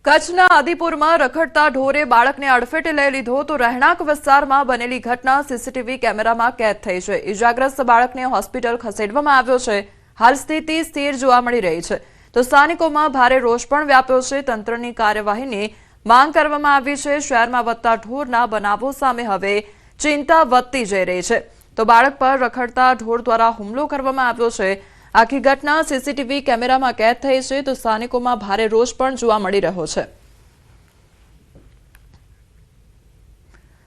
કચ્છના આદિપુરમાં રખડતા ઢોરે બાળકને અડફેટે લઈ લીધો તો રહેણાંક વિસ્તારમાં બનેલી ઘટના સીસીટીવી કેમેરામાં કેદ થઈ છે। ઇજાગ્રસ્ત બાળકને હોસ્પિટલ ખસેડવામાં આવ્યો છે। હાલ સ્થિતિ સ્થિર જોવા મળી રહી છે તો સ્થાનિકોમાં ભારે રોષ પણ વ્યાપ્યો છે। તંત્રની કાર્યવાહીની માંગ કરવામાં આવી છે। શહેરમાં વધતા ઢોરના બનાવો સામે હવે ચિંતા વધતી જઈ રહી છે તો બાળક પર રખડતા ઢોર દ્વારા હુમલો કરવામાં આવ્યો છે। આખી ઘટના સીસીટીવી કેમેરામાં કેદ થઈ છે તો સ્થાનિકોમાં ભારે રોષ પણ જોવા મળી રહ્યો છે।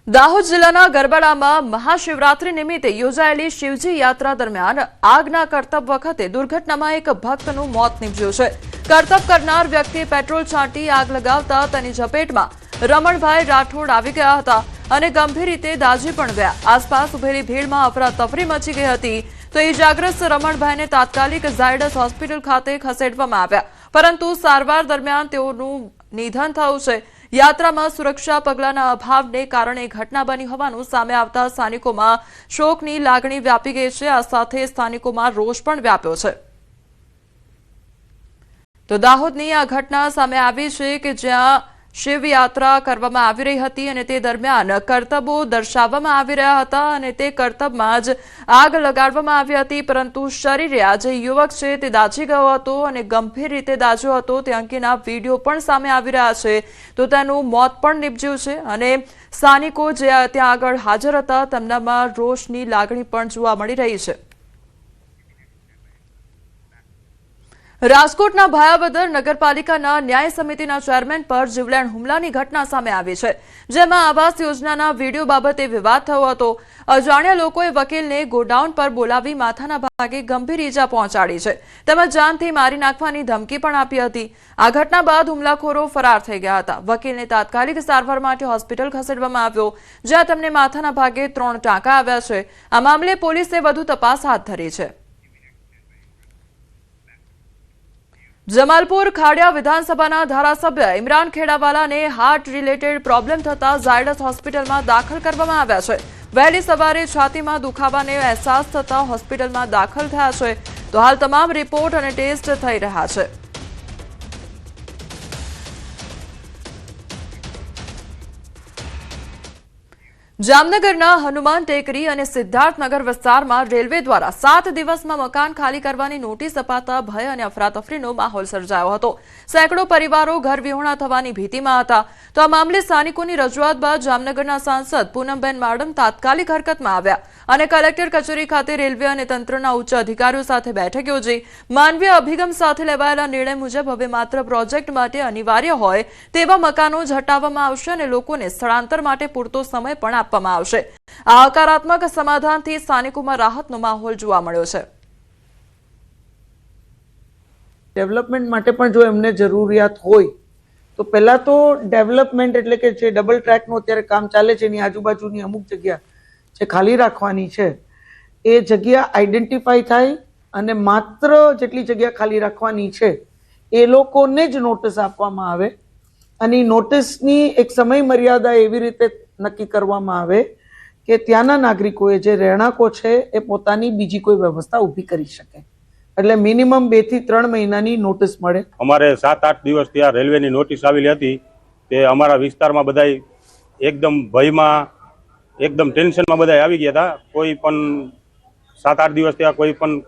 દાહોદ જિલ્લાના ગરબાડામાં મહાશિવરાત્રી નિમિત્તે યોજાયેલી શિવજી યાત્રા દરમિયાન આગના કરતબ વખતે દુર્ઘટનામાં એક ભક્તનું મોત નીપજ્યું છે। કરતબ કરનાર વ્યક્તિએ પેટ્રોલ છાંટી આગ લગાવતા તેની ઝપેટમાં રમણભાઈ રાઠોડ આવી ગયા હતા અને ગંભીર રીતે દાઝી પણ ગયા। આસપાસ ઉભેલી ભીડમાં અફરાતફરી મચી ગઈ હતી તો ઇજાગ્રસ્ત રમણભાઈને તાત્કાલિક ઝાયડસ હોસ્પિટલ ખાતે ખસેડવામાં આવ્યા પરંતુ સારવાર દરમિયાન તેઓનું નિધન થયું છે। યાત્રામાં સુરક્ષા પગલાંના અભાવને કારણે ઘટના બની હોવાનું સામે આવતા સ્થાનિકોમાં શોકની લાગણી વ્યાપી ગઈ છે। આ સાથે સ્થાનિકોમાં રોષ પણ વ્યાપ્યો છે। તો દાહોદની આ ઘટના સામે આવી છે કે જ્યાં શિવયાત્રા કરવામાં આવી રહી હતી અને તે દરમિયાન કરતબો દર્શાવવામાં આવી રહ્યા હતા અને તે કરતબમાં જ આગ લગાડવામાં આવી હતી પરંતુ શરીરે આ જે યુવક છે તે દાઝી ગયો હતો અને ગંભીર રીતે દાઝ્યો હતો તે અંગેના વિડીયો પણ સામે આવી રહ્યા છે તો તેનું મોત પણ નીપજ્યું છે અને સ્થાનિકો જે ત્યાં આગળ હાજર હતા તેમનામાં રોષની લાગણી પણ જોવા મળી રહી છે। રાજકોટના ભાયાવદર નગરપાલિકાના ન્યાય સમિતિના ચેરમેન પર જીવલેણ હુમલાની ઘટના સામે આવી છે જેમાં આવાસ યોજનાના વિડીયો બાબતે વિવાદ થયો હતો। અજાણ્યા લોકોએ વકીલને ગોડાઉન પર બોલાવી માથાના ભાગે ગંભીર ઈજા પહોંચાડી છે તેમજ જાનથી મારી નાખવાની ધમકી પણ આપી હતી। આ ઘટના બાદ હુમલાખોરો ફરાર થઈ ગયા હતા। વકીલને તાત્કાલિક સારવાર માટે હોસ્પિટલ ખસેડવામાં આવ્યો જ્યાં તેમને માથાના ભાગે 3 ટાંકા આવ્યા છે। આ મામલે પોલીસે વધુ તપાસ હાથ ધરી છે। જમાલપુર ખાડિયા વિધાનસભાના ધારાસભ્ય ઇમરાન ખેડાવાલાને હાર્ટ રિલેટેડ પ્રોબ્લેમ થતા ઝાયડસ હોસ્પિટલમાં દાખલ કરવામાં આવ્યા છે। વહેલી સવારે છાતીમાં દુખાવાને અહેસાસ થતા હોસ્પિટલમાં દાખલ થયા છે તો હાલ તમામ રિપોર્ટ અને ટેસ્ટ થઈ રહ્યા છે। જામનગરના હનુમાન ટેકરી અને સિદ્ધાર્થનગર વિસ્તારમાં રેલવે દ્વારા 7 દિવસમાં મકાન ખાલી કરવાની નોટિસ અપાતા ભય અને અફરાતફરીનો માહોલ સર્જાયો હતો। સેંકડો પરિવારો ઘર વિહોણા થવાની ભીતિમાં હતા તો આ મામલે સ્થાનિકોની રજૂઆત બાદ જામનગરના સાંસદ પૂનમબેન માડમ તાત્કાલિક હરકતમાં આવ્યા અને કલેક્ટર કચેરી ખાતે રેલવે અને તંત્રના ઉચ્ચ અધિકારીઓ સાથે બેઠક યોજી માનવીય અભિગમ સાથે લેવાયેલા નિર્ણય મુજબ હવે માત્ર પ્રોજેક્ટ માટે અનિવાર્ય હોય તેવા મકાનો જ હટાવવામાં આવશે અને લોકોને સ્થળાંતર માટે પૂરતો સમય પણ આપવામાં આવશે। આ હકારાત્મક સમાધાનથી સ્થાનિકોમાં રાહતનો માહોલ જોવા મળ્યો છે। ડેવલપમેન્ટ માટે પણ જો એમને જરૂરિયાત હોય તો પહેલા તો ડેવલપમેન્ટ એટલે કે જે ડબલ ટ્રેકનું અત્યારે કામ ચાલે છે એની આજુબાજુની અમુક જગ્યા જે ખાલી રાખવાની છે એ જગ્યા આઈડેન્ટિફાઈ થાય અને માત્ર જેટલી જગ્યા ખાલી રાખવાની છે એ લોકોને જ નોટિસ આપવામાં આવે અને નોટિસની એક સમય મર્યાદા એવી રીતે નક્કી કરવામાં આવે કે ત્યાંના નાગરિકોએ જે રહેણાંકો છે એ પોતાની બીજી કોઈ વ્યવસ્થા ઊભી કરી શકે એટલે મિનિમમ 2 થી 3 મહિનાની નોટિસ મળે। અમારે 7-8 દિવસ ત્યાં રેલવેની નોટિસ આવેલી હતી તે અમારા વિસ્તારમાં બધા એકદમ ભયમાં એકદમ ટેન્શનમાં બધા આવી ગયા હતા। કોઈ પણ 7-8 દિવસ ત્યાં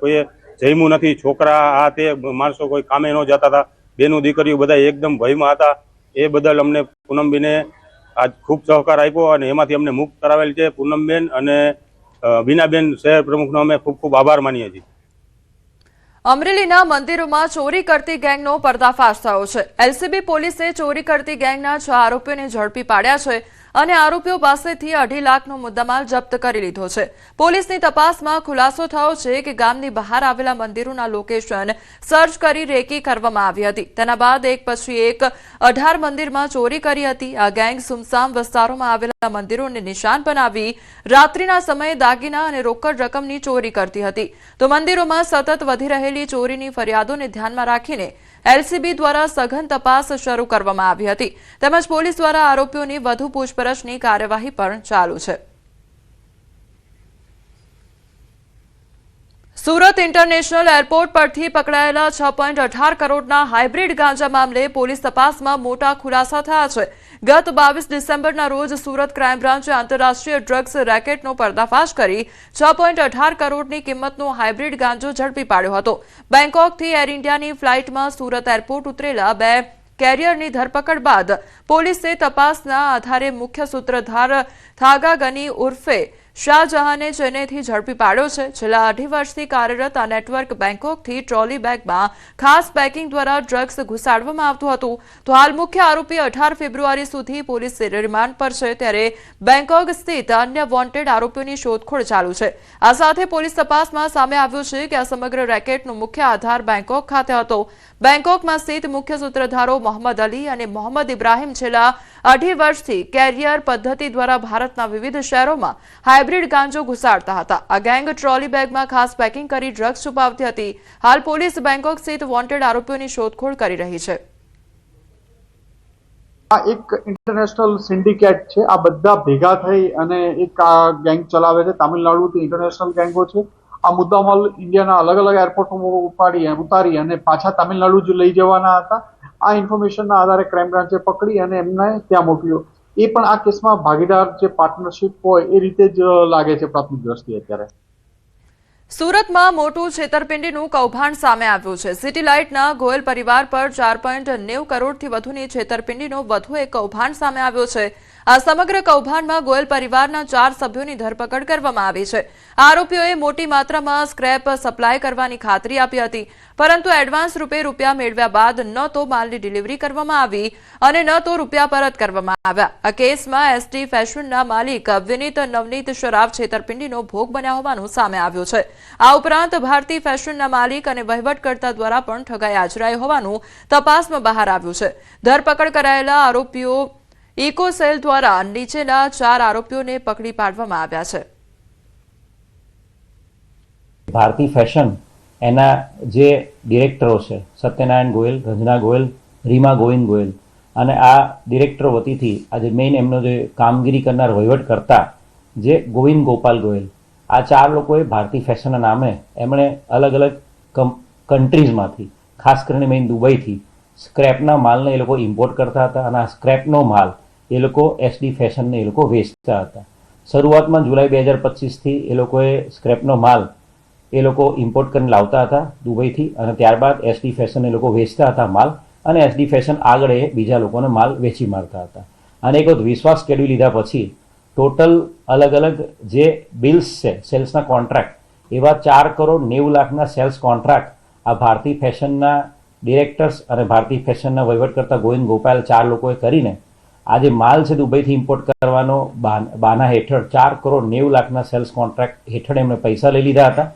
કોઈએ જમ્યું નથી। છોકરા આ તે માણસો કોઈ કામે ન જતા હતા। બેનું દીકરીઓ બધા એકદમ ભયમાં હતા। એ બદલ અમને પૂનમબેને આજ ખૂબ સહકાર આપ્યો અને એમાંથી અમને મુક્ત કરાવેલ છે। પૂનમબેન અને બીનાબેન શહેર પ્રમુખનો અમે ખૂબ ખૂબ આભાર માનીએ છીએ। અમરેલીના મંદિરોમાં ચોરી કરતી ગેંગનો પર્દાફાશ થયો છે। એલસીબી પોલીસે ચોરી કરતી ગેંગના 6 આરોપીઓને ઝડપી પાડ્યા છે અને આરોપીઓ પાસેથી 2.5 લાખનો મુદ્દામાલ જપ્ત કરી લીધો છે। પોલીસની તપાસમાં ખુલાસો થયો છે કે ગામની બહાર આવેલા મંદિરોના લોકેશન સર્ચ કરી રેકી કરવામાં આવી હતી। તેના બાદ એક પછી એક 18 મંદિરમાં ચોરી કરી હતી। આ ગેંગ સુમસામ વિસ્તારોમાં આવેલા મંદિરોને નિશાન બનાવી રાત્રિના સમયે દાગીના અને રોકડ રકમની ચોરી કરતી હતી તો મંદિરોમાં સતત વધી રહેલી ચોરીની ફરિયાદોને ધ્યાનમાં રાખીને એલસીબી દ્વારા સઘન તપાસ શરૂ કરવામાં આવી હતી તેમજ પોલીસ દ્વારા આરોપીઓની વધુ પૂછપરછની કાર્યવાહી પણ ચાલુ છે। સુરત ઇન્ટરનેશનલ એરપોર્ટ પરથી પકડાયેલા 6.18 કરોડના હાઇબ્રિડ ગાંજા મામલે પોલીસ તપાસમાં મોટા ખુલાસા થયા છે. ગત 22 ડિસેમ્બરના રોજ સુરત ક્રાઇમ બ્રાન્ચે આંતરરાષ્ટ્રીય ડ્રગ્સ રેકેટનો પર્દાફાશ કરી 6.18 કરોડની કિંમતનો હાઇબ્રિડ ગાંજો ઝડપી પાડ્યો હતો. બેંકોકથી એર ઇન્ડિયાની ફ્લાઇટમાં સુરત એરપોર્ટ ઉતરેલા 2 કેરિયરની ધરપકડ બાદ પોલીસે તપાસના આધારે મુખ્ય સૂત્રધાર થાગા ગની ઉર્ફે શાહજહાને ચેન્નઈથી ઝડપી પાડ્યો છે. છેલ્લા 2.5 વર્ષથી કાર્યરત આ નેટવર્ક બેંકોકથી ટ્રોલી બેગમાં ખાસ પેકિંગ દ્વારા ડ્રગ્સ ઘુસાડવામાં આવતું હતું. તો હાલ મુખ્ય આરોપી 18 ફેબ્રુઆરી સુધી પોલીસ રિમાન્ડ પર છે, ત્યારે બેંકોક સ્થિત અન્ય વોન્ટેડ આરોપીઓની શોધખોળ ચાલુ છે. આ સાથે પોલીસ તપાસમાં સામે આવ્યું છે કે આ સમગ્ર રેકેટનો મુખ્ય આધાર બેંકોક ખાતે હતો. બેંકોકમાં સ્થિત મુખ્ય સૂત્રધારો મોહમ્મદ અલી અને મોહમ્મદ ઇબ્રાહીમ છેલ્લા 2.5 વર્ષથી કેરિયર પદ્ધતિ દ્વારા ભારતના વિવિધ શહેરોમાં હાઇબ્રિડ ગાંજો ઘુસાડતા હતા. આ ગેંગ ટ્રોલી બેગમાં ખાસ પેકિંગ કરી ડ્રગ્સ છુપાવતી હતી. હાલ પોલીસ બેંકોક સ્થિત વોન્ટેડ આરોપીઓની શોધખોળ કરી રહી છે. આ એક ઇન્ટરનેશનલ સિન્ડિકેટ છે. આ બધા ભેગા થઈ અને એક આ ગેંગ ચલાવે છે. તામિલનાડુથી ઇન્ટરનેશનલ ગેંગો છે. આ મુદ્દામાલ ઇન્ડિયાના અલગ અલગ એરપોર્ટમાં ઉતારી અને પાછા તામિલનાડુ જ લઈ જવાના હતા. આ ઇન્ફોર્મેશનના આધારે ક્રાઇમ બ્રાન્ચે પકડી અને એમને ત્યાં મોકલ્યો. એ પણ આ કેસમાં ભાગીદાર જે પાર્ટનરશિપ હોય એ રીતે જ લાગે છે પ્રાથમિક દ્રષ્ટિએ. અત્યારે સુરતમાં મોટું છેતરપિંડીનું કૌભાંડ સામે આવ્યું છે. સિટી લાઇટના ગોયલ પરિવાર પર 4.90 કરોડથી વધુની છેતરપિંડીનો વધુ એક કૌભાંડ સામે આવ્યો છે. આ સમગ્ર કૌભાંડમાં ગોયલ પરિવારના 4 સભ્યોની ધરપકડ કરવામાં આવી છે. આરોપીઓએ મોટી માત્રામાં સ્ક્રેપ સપ્લાય કરવાની ખાતરી આપી હતી, પરંતુ એડવાન્સ રૂપે રૂપિયા મેળવ્યા બાદ ન તો માલની ડિલિવરી કરવામાં આવી અને ન તો રૂપિયા પરત કરવામાં આવ્યા. આ કેસમાં એસડી ફેશનના માલિક વિનીત નવનીત શરાફ છેતરપિંડીનો ભોગ બન્યા હોવાનું સામે આવ્યું છે. આ ઉપરાંત ભારતી ફેશનના માલિક અને વહીવટકર્તા દ્વારા પણ ઠગાઈ આચરાઈ હોવાનું તપાસમાં બહાર આવ્યું છે. ધરપકડ કરાયેલા આરોપીઓ ઇકોસેલ દ્વારા નીચેના 4 આરોપીઓને પકડી પાડવામાં આવ્યા છે. ભારતી ફેશન એના જે ડિરેક્ટરો છે સત્યનારાયણ ગોયલ, રંજના ગોયલ, રીમા ગોવિંદ ગોયલ અને આ ડિરેક્ટરો વતીથી આજે મેઇન એમનો જે કામગીરી કરનાર વહીવટ કરતા જે ગોવિંદ ગોપાલ ગોયલ, આ 4 લોકોએ ભારતી ફેશનના નામે એમણે અલગ અલગ કન્ટ્રીઝમાંથી ખાસ કરીને મેઇન દુબઈથી સ્ક્રેપના માલને એ લોકો ઇમ્પોર્ટ કરતા હતા અને આ સ્ક્રેપનો માલ એ લોકો એસડી ફેશનને એ લોકો વેચતા હતા. શરૂઆતમાં જુલાઈ 2025થી એ લોકોએ સ્ક્રેપનો માલ એ લોકો ઇમ્પોર્ટ કરીને લાવતા હતા દુબઈથી અને ત્યારબાદ એસડી ફેશન એ લોકો વેચતા હતા માલ અને એસડી ફેશન આગળ એ બીજા લોકોને માલ વેચી મારતા હતા. અને એક વખત વિશ્વાસ કેળવી લીધા પછી ટોટલ અલગ અલગ જે બિલ્સ છે સેલ્સના કોન્ટ્રાક્ટ એવા 4,90,00,000ના સેલ્સ કોન્ટ્રાક્ટ આ ભારતી ફેશનના ડિરેક્ટર્સ અને ભારતી ફેશનના વહીવટ કરતા ગોવિંદ ગોપાલ 4 લોકોએ કરીને આ જે માલ છે દુબઈથી ઇમ્પોર્ટ કરવાનો બાના હેઠળ 4,90,00,000ના સેલ્સ કોન્ટ્રાક્ટ હેઠળ એમણે પૈસા લઈ લીધા હતા.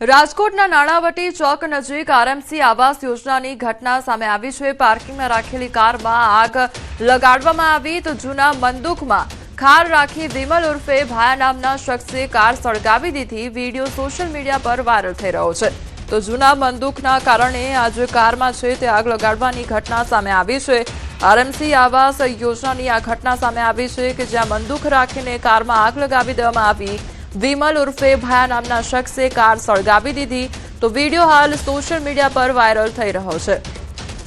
રાજકોટના નાણાવટી ચોક નજીક આરએમસી આવાસ યોજનાની ઘટના સામે આવી છે. પાર્કિંગમાં રાખેલી કારમાં આગ લગાડવામાં આવી તો જૂના બંદૂકમાં ખાર રાખી વિમલ ઉર્ફે ભાયા નામના શખ્સે કાર સળગાવી દીધી. વિડીયો સોશિયલ મીડિયા પર વાયરલ થઈ રહ્યો છે. તો જૂના બંદૂકના કારણે આ જે કારમાં છે તે આગ લગાડવાની ઘટના સામે આવી છે. આરએમસી આવાસ યોજનાની આ ઘટના સામે આવી છે કે જ્યાં બંદૂક રાખીને કારમાં આગ લગાવી દેવામાં આવી. વિમલ ઉર્ફે ભાયા નામના શખ્સે કાર સળગાવી દીધી. તો વિડીયો હાલ સોશિયલ મીડિયા પર વાયરલ થઈ રહ્યો છે.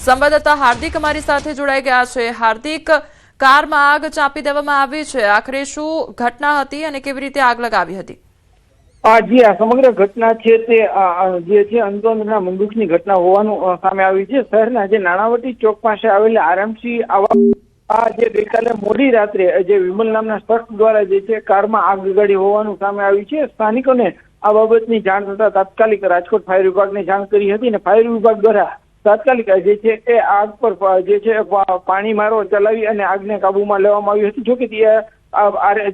સંવાદદાતા હાર્દિક અમારી સાથે જોડાઈ ગયા છે. હાર્દિક, કારમાં આગ ચાંપી દેવામાં આવી છે, આખરે શું ઘટના હતી અને કેવી રીતે આગ લગાવી હતી? જી, આ સમગ્ર ઘટના છે તે જે છે અંદરના બંદૂકની ઘટના હોવાનું સામે આવ્યું છે. શહેરના જે નાણાવટી ચોક પાસે આવેલા આરએમસી આ જે ગઈકાલે મોડી રાત્રે જે વિમલ નામના શખ્સ દ્વારા જે છે કારમાં આગ લગાડી હોવાનું સામે આવ્યું છે. સ્થાનિકોને આ બાબતની જાણ થતા તાત્કાલિક રાજકોટ ફાયર વિભાગને જાણ કરી હતી અને ફાયર વિભાગ દ્વારા તાત્કાલિક જે છે એ આગ પર જે છે પાણી મારો ચલાવી અને આગને કાબુમાં લેવામાં આવી હતી. જોકે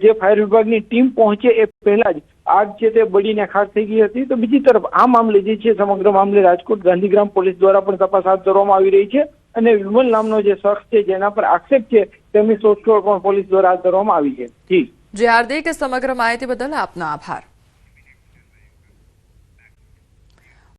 જે ફાયર વિભાગની ટીમ પહોંચે એ પહેલા જ આગ છે તે બળીને ખાક થઈ ગઈ હતી. તો બીજી તરફ આ મામલે જે છે સમગ્ર મામલે રાજકોટ ગાંધીગ્રામ પોલીસ દ્વારા પણ તપાસ હાથ ધરવામાં આવી રહી છે અને વિમલ નામનો જે શખ્સ છે જેના પર આક્ષેપ છે તેમની શોધખોળ પણ પોલીસ દ્વારા હાથ ધરવામાં આવી છે. જી હાર્દિક, સમગ્ર માહિતી બદલ આપનો આભાર.